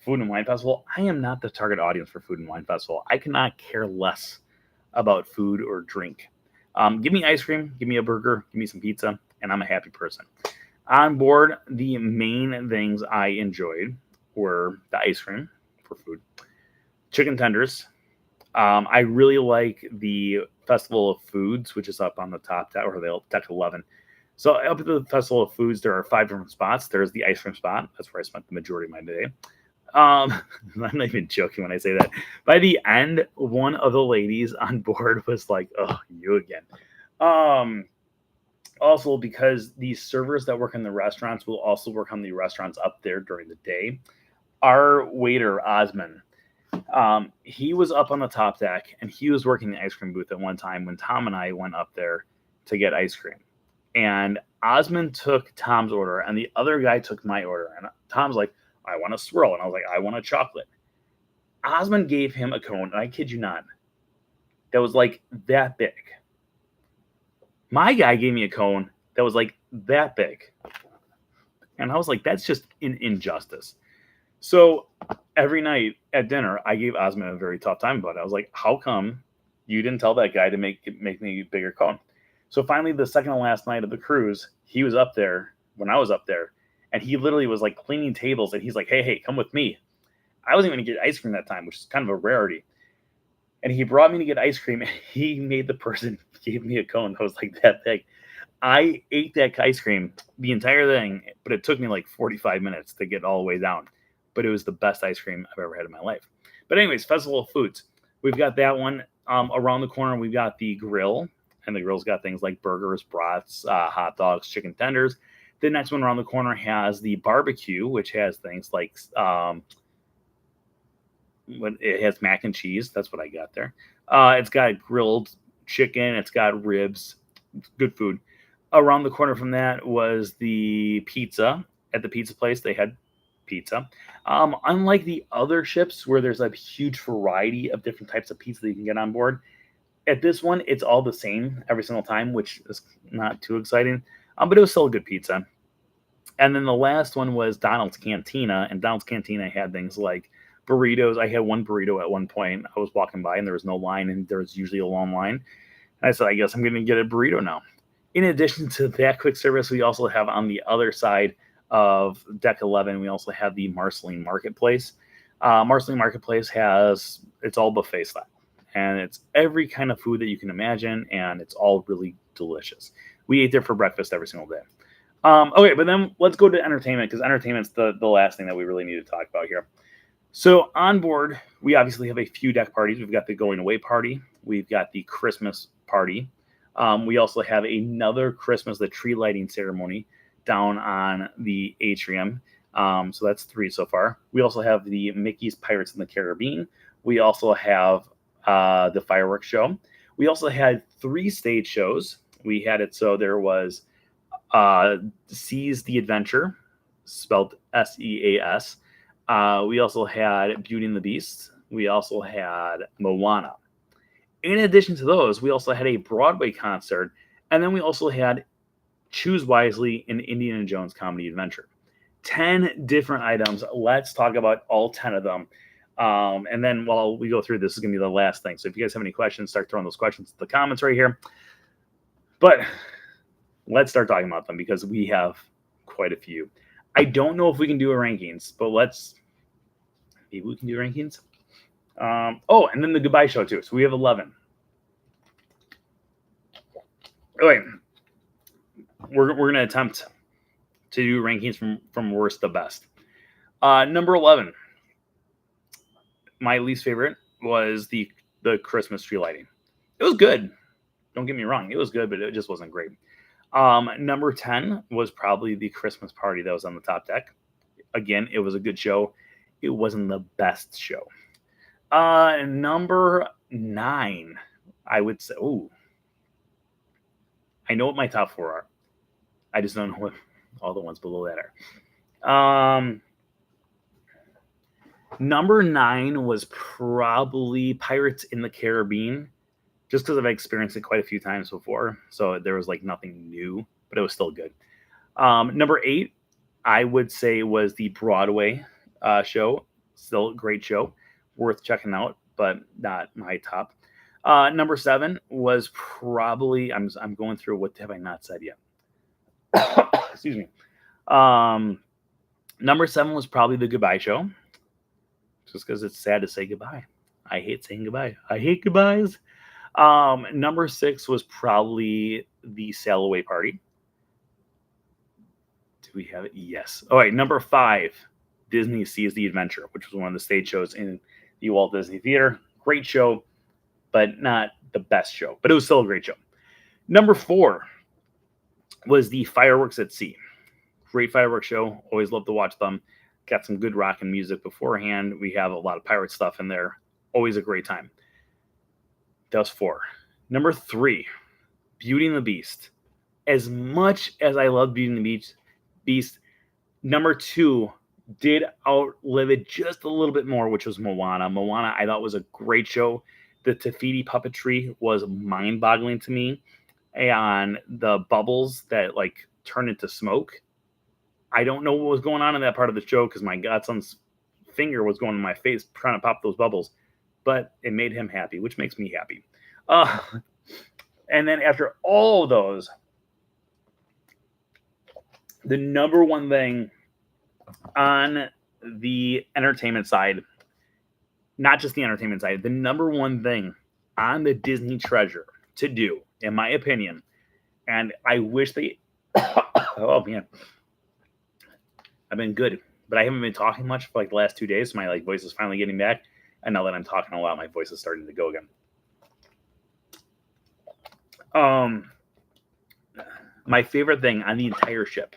S1: Food and Wine Festival. I am not the target audience for Food and Wine Festival. I cannot care less about food or drink. Give me ice cream, give me a burger, give me some pizza, and I'm a happy person. On board, the main things I enjoyed were the ice cream for food, chicken tenders. I really like the Festival of Foods, which is up on the top deck, or the deck 11. So up at the Festival of Foods, there are 5 different spots. There's the ice cream spot. That's where I spent the majority of my day. I'm not even joking when I say that. By the end, one of the ladies on board was like, "Oh, you again." Um, Also, because the servers that work in the restaurants will also work on the restaurants up there during the day. Our waiter Osman, he was up on the top deck and he was working the ice cream booth at one time when Tom and I went up there to get ice cream. And Osman took Tom's order and the other guy took my order. And Tom's like, I want a swirl. And I was like, I want a chocolate. Osman gave him a cone, and I kid you not, that was like that big. My guy gave me a cone that was like that big. And I was like, that's just an injustice. So every night at dinner, I gave Osman a very tough time about it. I was like, how come you didn't tell that guy to make me a bigger cone? So finally, the second to last night of the cruise, he was up there when I was up there, and he literally was like cleaning tables, and he's like, hey, come with me. I wasn't going to get ice cream that time, which is kind of a rarity. And he brought me to get ice cream, and he made the person gave me a cone that was like that big. I ate that ice cream, the entire thing, but it took me like 45 minutes to get all the way down. But it was the best ice cream I've ever had in my life. But anyways, Festival of Foods. We've got that one. Around the corner, we've got the grill. And the grill's got things like burgers, brats, hot dogs, chicken tenders. The next one around the corner has the barbecue, which has things like it has mac and cheese. That's what I got there. It's got grilled chicken. It's got ribs. Good food. Around the corner from that was the pizza. At the pizza place, they had pizza. Unlike the other ships where there's a huge variety of different types of pizza that you can get on board, at this one, it's all the same every single time, which is not too exciting. But it was still a good pizza. And then the last one was Donald's Cantina. And Donald's Cantina had things like burritos. I had one burrito at one point. I was walking by and there was no line, and there was usually a long line. And I said, I guess I'm going to get a burrito now. In addition to that quick service, we also have on the other side of Deck 11, we also have the Marceline Marketplace. Marceline Marketplace it's all buffet style. And it's every kind of food that you can imagine, and it's all really delicious. We ate there for breakfast every single day. Okay, but then let's go to entertainment, because entertainment's the last thing that we really need to talk about here. So on board, we obviously have a few deck parties. We've got the going away party. We've got the Christmas party. We also have another Christmas, the tree lighting ceremony down on the atrium. So that's 3 so far. We also have the Mickey's Pirates in the Caribbean. We also have the fireworks show. We also had 3 stage shows. We had it so there was Seize the Adventure, spelled SEAS. We also had Beauty and the Beast. We also had Moana. In addition to those, we also had a Broadway concert, and then we also had Choose Wisely, an Indiana Jones comedy adventure. 10 different items. Let's talk about all 10 of them. And then while we go through, this is going to be the last thing. So if you guys have any questions, start throwing those questions in the comments right here. But let's start talking about them because we have quite a few. I don't know if we can do a rankings, but maybe we can do rankings. And then the goodbye show too. So we have 11. Okay, we're going to attempt to do rankings from worst to best. Number 11. My least favorite was the Christmas tree lighting. It was good. Don't get me wrong. It was good, but it just wasn't great. Number 10 was probably the Christmas party that was on the top deck. Again, it was a good show. It wasn't the best show. Number 9, I would say. Oh, I know what my top 4 are. I just don't know what all the ones below that are. Number 9 was probably Pirates in the Caribbean, just because I've experienced it quite a few times before. So there was like nothing new, but it was still good. Number 8, I would say, was the Broadway show. Still a great show, worth checking out, but not my top. Number 7 was probably, I'm going through what have I not said yet. Excuse me. Number 7 was probably the Goodbye Show, just because it's sad to say goodbye. I hate saying goodbye. I hate goodbyes. Number 6 was probably the Sail Away Party. Do we have it? Yes. All right. Number 5, Disney Sees the Adventure, which was one of the stage shows in the Walt Disney Theater. Great show, but not the best show. But it was still a great show. Number 4 was the Fireworks at Sea. Great fireworks show. Always love to watch them. Got some good rock and music beforehand. We have a lot of pirate stuff in there. Always a great time. That was 4. Number 3, Beauty and the Beast. As much as I love Beauty and the Beast, number 2 did outlive it just a little bit more, which was Moana. Moana, I thought, was a great show. The Tafiti puppetry was mind-boggling to me. And the bubbles that like turned into smoke. I don't know what was going on in that part of the show because my godson's finger was going in my face trying to pop those bubbles. But it made him happy, which makes me happy. And then after all of those, the number one thing on the entertainment side, not just the entertainment side, the number one thing on the Disney treasure to do, in my opinion, and I wish they, oh man, I've been good, but I haven't been talking much for like the last 2 days. So my like voice is finally getting back, and now that I'm talking a lot, my voice is starting to go again. My favorite thing on the entire ship,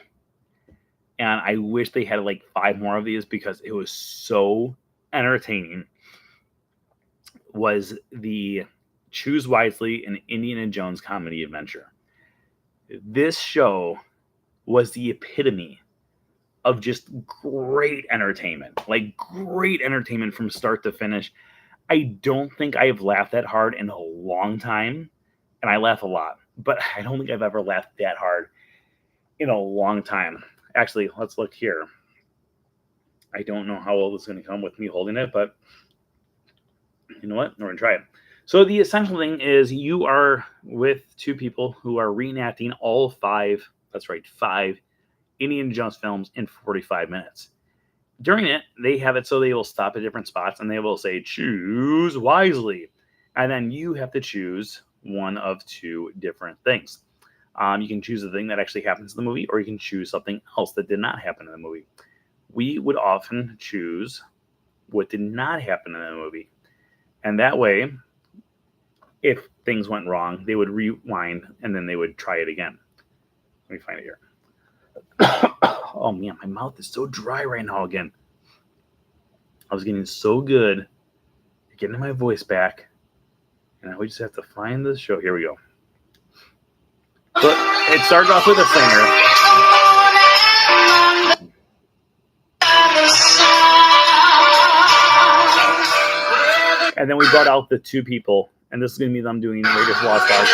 S1: and I wish they had like 5 more of these because it was so entertaining, was the Choose Wisely, an Indiana Jones comedy adventure. This show was the epitome of just great entertainment, like great entertainment from start to finish. I don't think I have laughed that hard in a long time, and I laugh a lot, but I don't think I've ever laughed that hard in a long time. Actually, let's look here. I don't know how old it's going to come with me holding it, but you know what? We're going to try it. So the essential thing is you are with 2 people who are reenacting all 5, that's right, 5 Indiana Jones films in 45 minutes. During it, they have it so they will stop at different spots and they will say, choose wisely. And then you have to choose one of 2 different things. You can choose the thing that actually happens in the movie, or you can choose something else that did not happen in the movie. We would often choose what did not happen in the movie. And that way, if things went wrong, they would rewind and then they would try it again. Let me find it here. Oh man, my mouth is so dry right now again. I was getting so good at getting my voice back, and now we just have to find the show. Here we go. So it started off with a singer. And then we brought out the 2 people, and this is going to be them doing Raiders Lost Ark.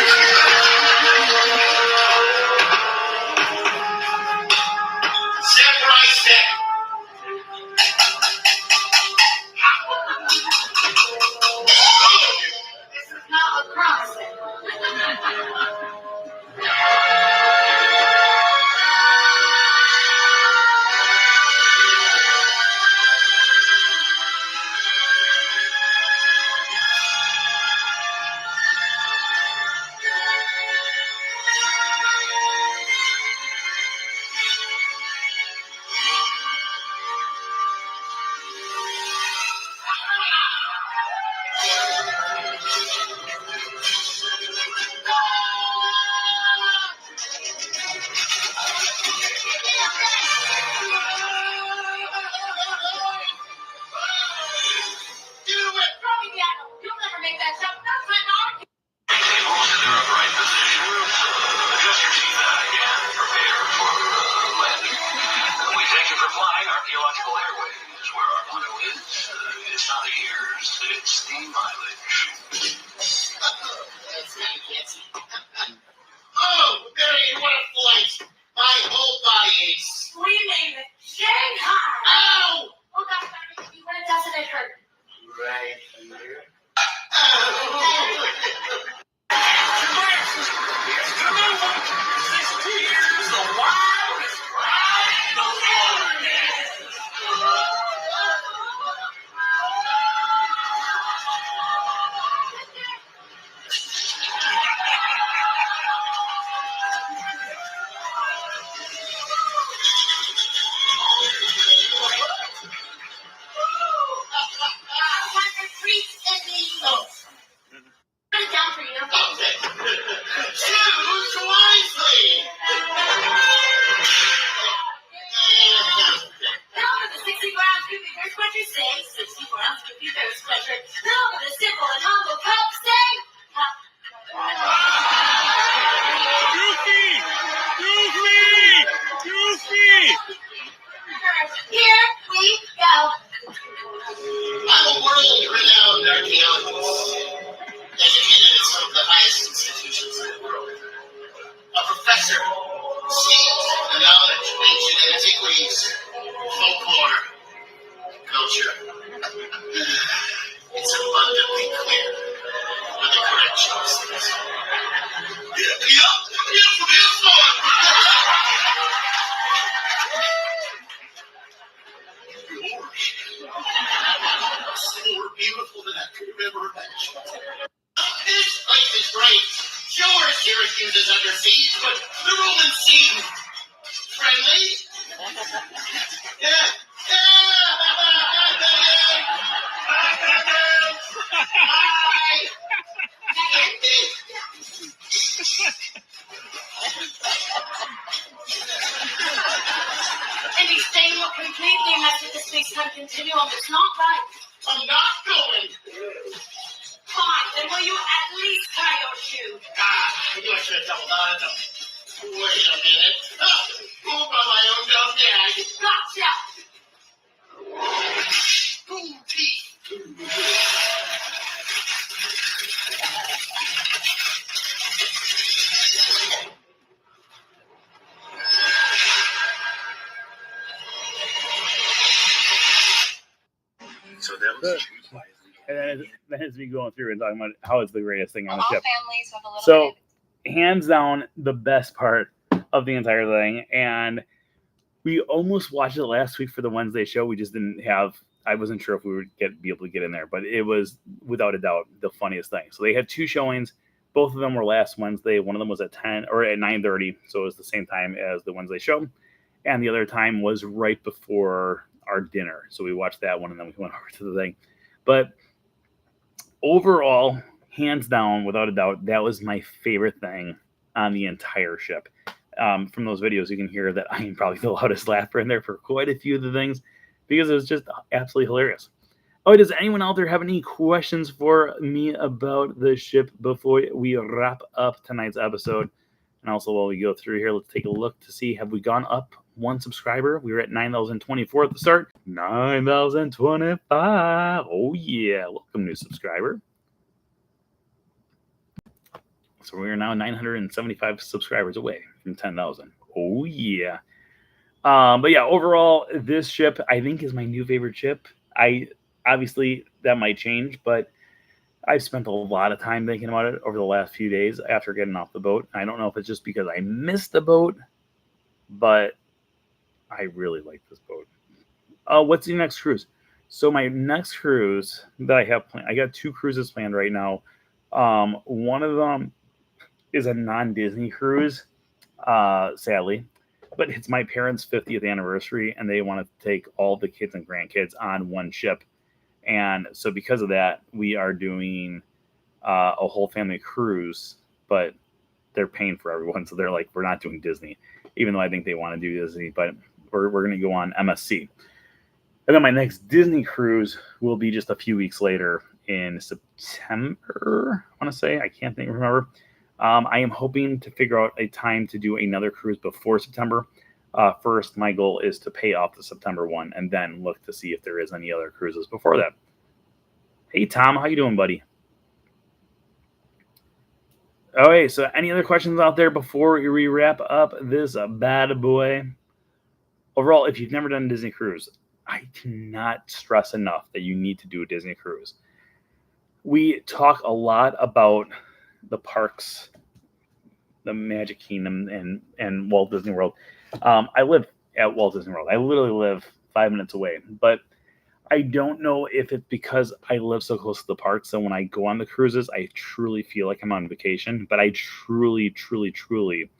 S3: 60 mileage. That's kind of fancy. Oh, Barry, what a flight. My whole body aches.
S2: We made it. Shanghai.
S3: Ow!
S2: Oh, God, Barry, when doesn't it hurt?
S3: Right here. Choose wisely.
S2: Now for the 60-gram Scoopy Thirst Quencher, say 60-gram Scoopy Thirst Quencher. Now for the simple and humble cup, say cup.
S1: Goofy!
S2: Here we go.
S3: I'm a world-renowned archaeologist, educated at some of the highest institutions in the world. A professor, steeped in the knowledge of ancient antiquities, folklore, culture. It's abundantly clear what the correct choice is. Yep, this one. More beautiful than I could have ever imagined. This place is great. Sure, Syracuse is under siege, but the Romans seem friendly. Yeah. Hi.
S2: And he's saying what completely messed with the space-time continuum. It's not right.
S3: I'm not going.
S2: Fine, then will you at least tie your shoe?
S3: I knew I should have doubled on them. Wait a minute. Poop on my own dumb gag.
S2: Gotcha!
S3: Boom teeth. So that was choose wisely.
S1: And then it's me going through and talking about how it's the greatest thing on the
S2: All
S1: ship.
S2: families have a little
S1: So,
S2: bit
S1: hands down, the best part of the entire thing. And we almost watched it last week for the Wednesday show. We just didn't have. I wasn't sure if we would be able to get in there, but it was without a doubt the funniest thing. So they had two showings. Both of them were last Wednesday. One of them was at 10 or at 9:30, so it was the same time as the Wednesday show, and the other time was right before our dinner. So we watched that one, and then we went over to the thing. But overall, hands down, without a doubt, that was my favorite thing on the entire ship. From those videos, you can hear that I am probably the loudest laugher in there for quite a few of the things because it was just absolutely hilarious. Oh, does anyone out there have any questions for me about the ship before we wrap up tonight's episode? And also, while we go through here, let's take a look to see, have we gone up one subscriber? We were at 9,024 at the start. 9,025. Oh, yeah. Welcome, new subscriber. So we are now 975 subscribers away from 10,000. Oh, yeah. But yeah, overall, this ship, I think, is my new favorite ship. Obviously, that might change, but I've spent a lot of time thinking about it over the last few days after getting off the boat. I don't know if it's just because I missed the boat, but I really like this boat. What's your next cruise? So my next cruise that I have planned, I got two cruises planned right now. One of them is a non-Disney cruise, sadly, but it's my parents' 50th anniversary, and they want to take all the kids and grandkids on one ship. And so because of that, we are doing a whole family cruise, but they're paying for everyone. So they're like, we're not doing Disney, even though I think they want to do Disney, but we're going to go on MSC. And then my next Disney cruise will be just a few weeks later in September, I want to say. I can't remember. I am hoping to figure out a time to do another cruise before September. First, my goal is to pay off the September one and then look to see if there is any other cruises before that. Hey, Tom, how you doing, buddy? All right, so any other questions out there before we wrap up this bad boy? Overall, if you've never done a Disney cruise, I cannot stress enough that you need to do a Disney cruise. We talk a lot about the parks, the Magic Kingdom, and Walt Disney World. I live at Walt Disney World. I literally live 5 minutes away, but I don't know if it's because I live so close to the park. So when I go on the cruises, I truly feel like I'm on vacation. But I truly, truly, truly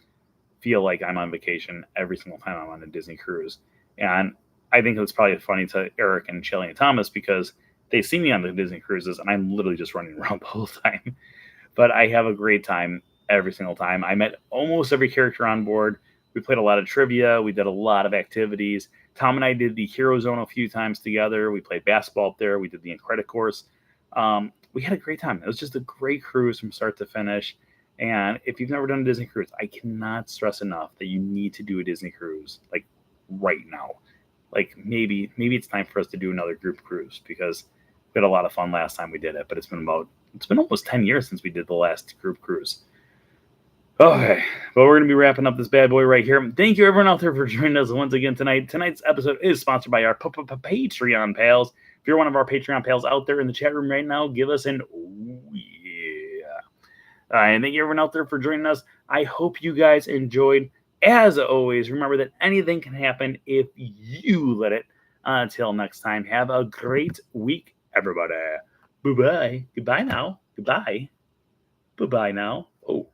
S1: feel like I'm on vacation every single time I'm on a Disney cruise. And I think it's probably funny to Eric and Shelly and Thomas because they see me on the Disney cruises and I'm literally just running around the whole time. But I have a great time every single time. I met almost every character on board. We played a lot of trivia. We did a lot of activities. Tom and I did the Hero Zone a few times together. We played basketball up there. We did the Incredicourse course. We had a great time. It was just a great cruise from start to finish. And if you've never done a Disney cruise, I cannot stress enough that you need to do a Disney cruise like right now. Like maybe it's time for us to do another group cruise because we had a lot of fun last time we did it. But it's been almost 10 years since we did the last group cruise. Okay, well, we're going to be wrapping up this bad boy right here. Thank you, everyone out there, for joining us once again tonight. Tonight's episode is sponsored by our Patreon pals. If you're one of our Patreon pals out there in the chat room right now, give us an oh yeah. And thank you, everyone out there, for joining us. I hope you guys enjoyed. As always, remember that anything can happen if you let it. Until next time, have a great week, everybody. Bye-bye. Goodbye now. Goodbye. Bye-bye now. Oh.